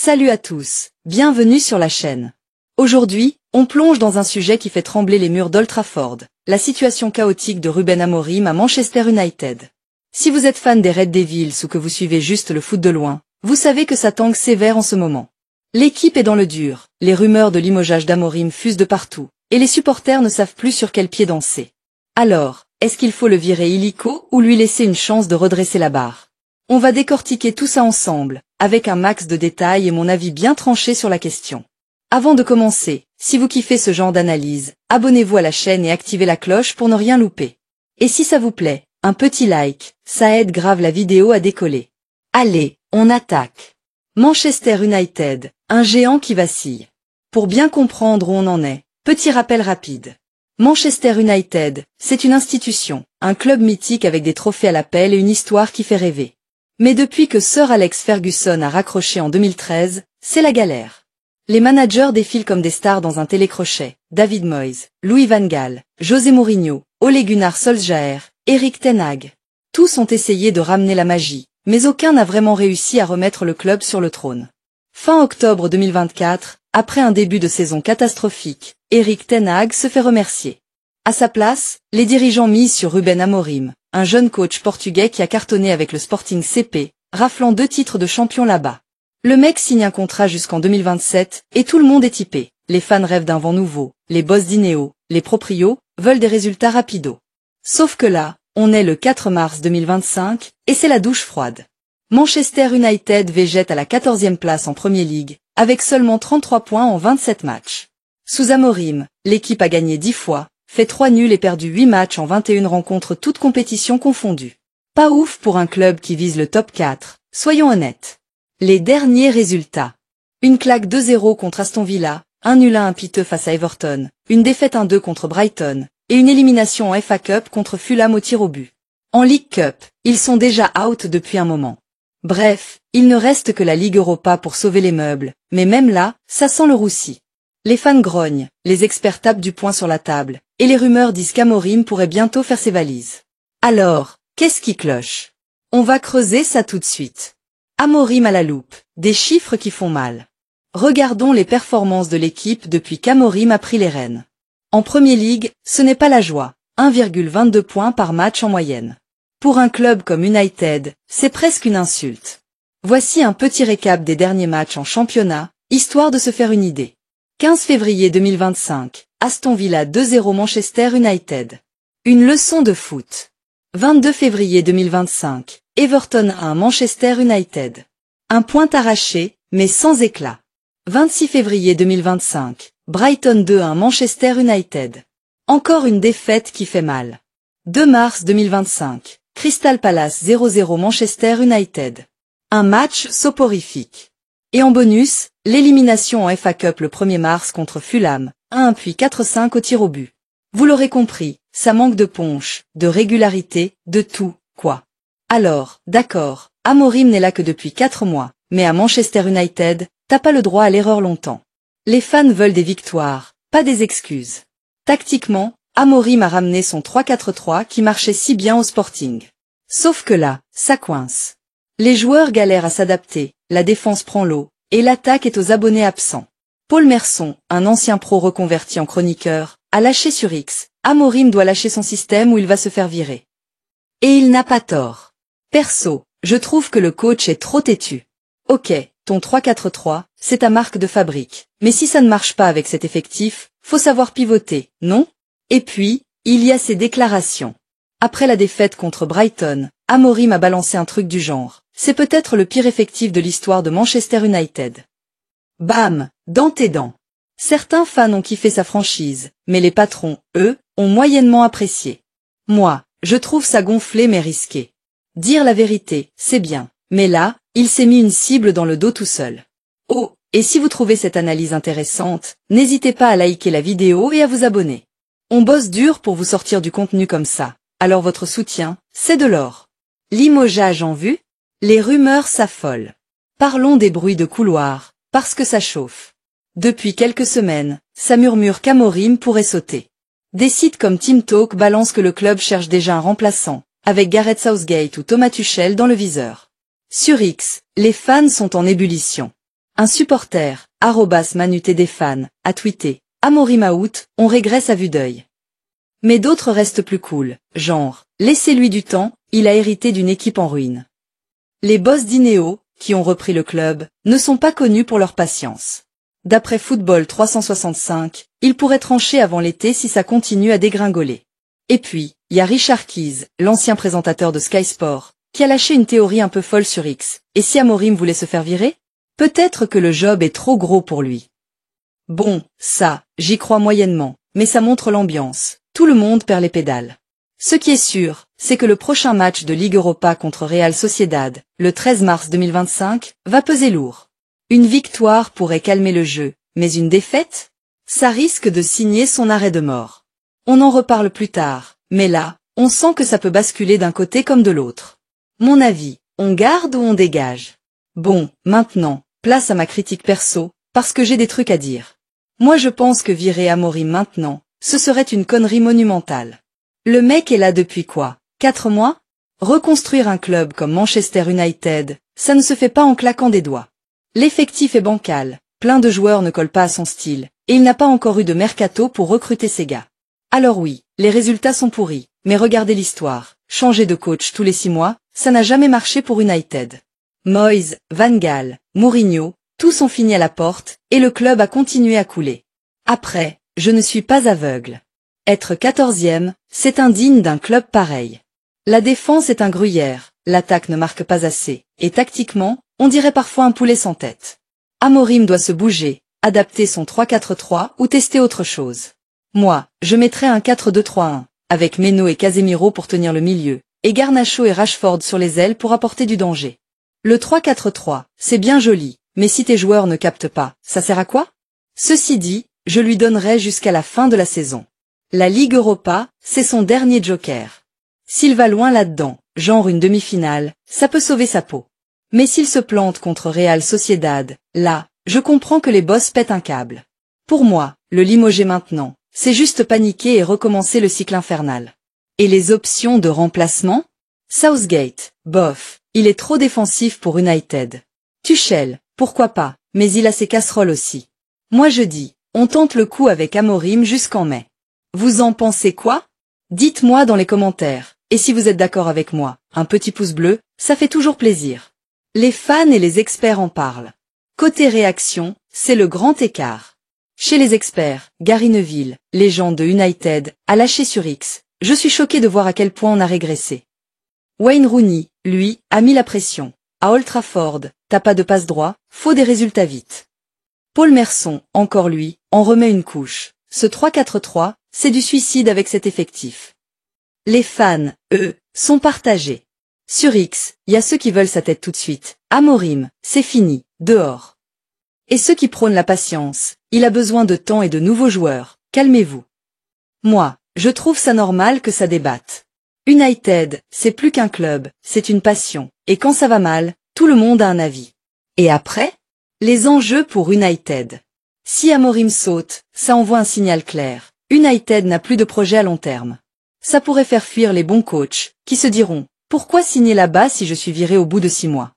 Salut à tous, bienvenue sur la chaîne. Aujourd'hui, on plonge dans un sujet qui fait trembler les murs d'Old Trafford, la situation chaotique de Ruben Amorim à Manchester United. Si vous êtes fan des Red Devils ou que vous suivez juste le foot de loin, vous savez que ça tangue sévère en ce moment. L'équipe est dans le dur, les rumeurs de limogeage d'Amorim fusent de partout, et les supporters ne savent plus sur quel pied danser. Alors, est-ce qu'il faut le virer illico ou lui laisser une chance de redresser la barre? On va décortiquer tout ça ensemble, avec un max de détails et mon avis bien tranché sur la question. Avant de commencer, si vous kiffez ce genre d'analyse, abonnez-vous à la chaîne et activez la cloche pour ne rien louper. Et si ça vous plaît, un petit like, ça aide grave la vidéo à décoller. Allez, on attaque. Manchester United, un géant qui vacille. Pour bien comprendre où on en est, petit rappel rapide. Manchester United, c'est une institution, un club mythique avec des trophées à l'appel et une histoire qui fait rêver. Mais depuis que Sir Alex Ferguson a raccroché en 2013, c'est la galère. Les managers défilent comme des stars dans un télécrochet. David Moyes, Louis van Gaal, José Mourinho, Ole Gunnar Solskjaer, Erik ten Hag. Tous ont essayé de ramener la magie, mais aucun n'a vraiment réussi à remettre le club sur le trône. Fin octobre 2024, après un début de saison catastrophique, Erik ten Hag se fait remercier. À sa place, les dirigeants misent sur Ruben Amorim, un jeune coach portugais qui a cartonné avec le Sporting CP, raflant 2 titres de champion là-bas. Le mec signe un contrat jusqu'en 2027, et tout le monde est hypé. Les fans rêvent d'un vent nouveau, les boss d'Ineos, les proprios, veulent des résultats rapidos. Sauf que là, on est le 4 mars 2025, et c'est la douche froide. Manchester United végète à la 14e place en Premier League, avec seulement 33 points en 27 matchs. Sous Amorim, l'équipe a gagné 10 fois, fait 3 nuls et perdu 8 matchs en 21 rencontres toutes compétitions confondues. Pas ouf pour un club qui vise le top 4, soyons honnêtes. Les derniers résultats. Une claque 2-0 contre Aston Villa, un nul à un piteux face à Everton, une défaite 1-2 contre Brighton, et une élimination en FA Cup contre Fulham au tir au but. En League Cup, ils sont déjà out depuis un moment. Bref, il ne reste que la Ligue Europa pour sauver les meubles, mais même là, ça sent le roussi. Les fans grognent, les experts tapent du poing sur la table, et les rumeurs disent qu'Amorim pourrait bientôt faire ses valises. Alors, qu'est-ce qui cloche? On va creuser ça tout de suite. Amorim à la loupe, des chiffres qui font mal. Regardons les performances de l'équipe depuis qu'Amorim a pris les rênes. En Premier League, ce n'est pas la joie, 1,22 points par match en moyenne. Pour un club comme United, c'est presque une insulte. Voici un petit récap des derniers matchs en championnat, histoire de se faire une idée. 15 février 2025, Aston Villa 2-0 Manchester United. Une leçon de foot. 22 février 2025, Everton 1 Manchester United. Un point arraché, mais sans éclat. 26 février 2025, Brighton 2-1 Manchester United. Encore une défaite qui fait mal. 2 mars 2025, Crystal Palace 0-0 Manchester United. Un match soporifique. Et en bonus, l'élimination en FA Cup le 1er mars contre Fulham, 1 puis 4-5 au tir au but. Vous l'aurez compris, ça manque de punch, de régularité, de tout, quoi. Alors, d'accord, Amorim n'est là que depuis 4 mois, mais à Manchester United, t'as pas le droit à l'erreur longtemps. Les fans veulent des victoires, pas des excuses. Tactiquement, Amorim a ramené son 3-4-3 qui marchait si bien au Sporting. Sauf que là, ça coince. Les joueurs galèrent à s'adapter, la défense prend l'eau, et l'attaque est aux abonnés absents. Paul Merson, un ancien pro reconverti en chroniqueur, a lâché sur X, Amorim doit lâcher son système ou il va se faire virer. Et il n'a pas tort. Perso, je trouve que le coach est trop têtu. Ok, ton 3-4-3, c'est ta marque de fabrique, mais si ça ne marche pas avec cet effectif, faut savoir pivoter, non? Et puis, il y a ces déclarations. Après la défaite contre Brighton, Amorim a balancé un truc du genre. C'est peut-être le pire effectif de l'histoire de Manchester United. Bam, dans tes dents. Certains fans ont kiffé sa franchise, mais les patrons, eux, ont moyennement apprécié. Moi, je trouve ça gonflé mais risqué. Dire la vérité, c'est bien, mais là, il s'est mis une cible dans le dos tout seul. Oh, et si vous trouvez cette analyse intéressante, n'hésitez pas à liker la vidéo et à vous abonner. On bosse dur pour vous sortir du contenu comme ça, alors votre soutien, c'est de l'or. Limogeage en vue? Les rumeurs s'affolent. Parlons des bruits de couloir, parce que ça chauffe. Depuis quelques semaines, ça murmure qu'Amorim pourrait sauter. Des sites comme Team Talk balancent que le club cherche déjà un remplaçant, avec Gareth Southgate ou Thomas Tuchel dans le viseur. Sur X, les fans sont en ébullition. Un supporter, @ManuTDFan, a tweeté « Amorim out, on régresse à vue d'œil ». Mais d'autres restent plus cool, genre « Laissez-lui du temps, il a hérité d'une équipe en ruine ». Les boss d'Ineos, qui ont repris le club, ne sont pas connus pour leur patience. D'après Football 365, ils pourraient trancher avant l'été si ça continue à dégringoler. Et puis, il y a Richard Keys, l'ancien présentateur de Sky Sport, qui a lâché une théorie un peu folle sur X. Et si Amorim voulait se faire virer? Peut-être que le job est trop gros pour lui. Bon, ça, j'y crois moyennement, mais ça montre l'ambiance. Tout le monde perd les pédales. Ce qui est sûr, c'est que le prochain match de Ligue Europa contre Real Sociedad, le 13 mars 2025, va peser lourd. Une victoire pourrait calmer le jeu, mais une défaite? Ça risque de signer son arrêt de mort. On en reparle plus tard, mais là, on sent que ça peut basculer d'un côté comme de l'autre. Mon avis, on garde ou on dégage? Bon, maintenant, place à ma critique perso, parce que j'ai des trucs à dire. Moi je pense que virer Amorim maintenant, ce serait une connerie monumentale. Le mec est là depuis quoi? 4 mois? Reconstruire un club comme Manchester United, ça ne se fait pas en claquant des doigts. L'effectif est bancal, plein de joueurs ne collent pas à son style, et il n'a pas encore eu de mercato pour recruter ses gars. Alors oui, les résultats sont pourris, mais regardez l'histoire, changer de coach tous les 6 mois, ça n'a jamais marché pour United. Moyes, Van Gaal, Mourinho, tous ont fini à la porte, et le club a continué à couler. Après, je ne suis pas aveugle. Être 14e, c'est indigne d'un club pareil. La défense est un gruyère, l'attaque ne marque pas assez, et tactiquement, on dirait parfois un poulet sans tête. Amorim doit se bouger, adapter son 3-4-3 ou tester autre chose. Moi, je mettrais un 4-2-3-1, avec Meno et Casemiro pour tenir le milieu, et Garnacho et Rashford sur les ailes pour apporter du danger. Le 3-4-3, c'est bien joli, mais si tes joueurs ne captent pas, ça sert à quoi? Ceci dit, je lui donnerai jusqu'à la fin de la saison. La Ligue Europa, c'est son dernier joker. S'il va loin là-dedans, genre une demi-finale, ça peut sauver sa peau. Mais s'il se plante contre Real Sociedad, là, je comprends que les boss pètent un câble. Pour moi, le limoger maintenant, c'est juste paniquer et recommencer le cycle infernal. Et les options de remplacement? Southgate, bof, il est trop défensif pour United. Tuchel, pourquoi pas, mais il a ses casseroles aussi. Moi je dis, on tente le coup avec Amorim jusqu'en mai. Vous en pensez quoi? Dites-moi dans les commentaires, et si vous êtes d'accord avec moi, un petit pouce bleu, ça fait toujours plaisir. Les fans et les experts en parlent. Côté réaction, c'est le grand écart. Chez les experts, Gary Neville, légende de United, a lâché sur X. Je suis choqué de voir à quel point on a régressé. Wayne Rooney, lui, a mis la pression. À Old Trafford, t'as pas de passe droit, faut des résultats vite. Paul Merson, encore lui, en remet une couche. Ce 3-4-3, c'est du suicide avec cet effectif. Les fans, eux, sont partagés. Sur X, il y a ceux qui veulent sa tête tout de suite. Amorim, c'est fini, dehors. Et ceux qui prônent la patience, il a besoin de temps et de nouveaux joueurs, calmez-vous. Moi, je trouve ça normal que ça débatte. United, c'est plus qu'un club, c'est une passion, et quand ça va mal, tout le monde a un avis. Et après? Les enjeux pour United. Si Amorim saute, ça envoie un signal clair. United n'a plus de projet à long terme. Ça pourrait faire fuir les bons coachs, qui se diront, pourquoi signer là-bas si je suis viré au bout de 6 mois?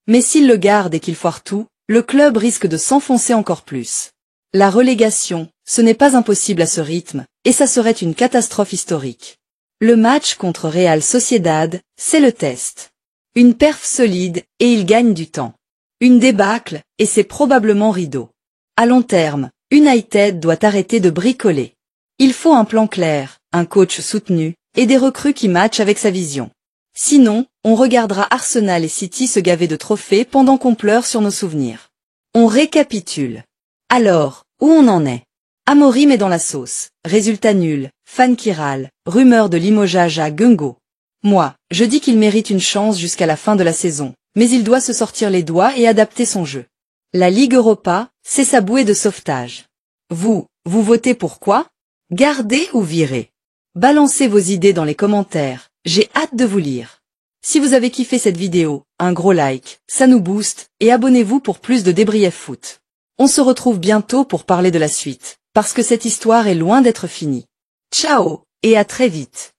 Mais s'il le garde et qu'il foire tout, le club risque de s'enfoncer encore plus. La relégation, ce n'est pas impossible à ce rythme, et ça serait une catastrophe historique. Le match contre Real Sociedad, c'est le test. Une perf solide, et il gagne du temps. Une débâcle, et c'est probablement rideau. À long terme, United doit arrêter de bricoler. Il faut un plan clair, un coach soutenu, et des recrues qui matchent avec sa vision. Sinon, on regardera Arsenal et City se gaver de trophées pendant qu'on pleure sur nos souvenirs. On récapitule. Alors, où on en est? Amorim est dans la sauce, résultat nul, fan qui râle, rumeur de limogeage à Gungo. Moi, je dis qu'il mérite une chance jusqu'à la fin de la saison, mais il doit se sortir les doigts et adapter son jeu. La Ligue Europa, c'est sa bouée de sauvetage. Vous votez pour quoi? Gardez ou virez? Balancez vos idées dans les commentaires, j'ai hâte de vous lire. Si vous avez kiffé cette vidéo, un gros like, ça nous booste, et abonnez-vous pour plus de débriefs foot. On se retrouve bientôt pour parler de la suite, parce que cette histoire est loin d'être finie. Ciao, et à très vite.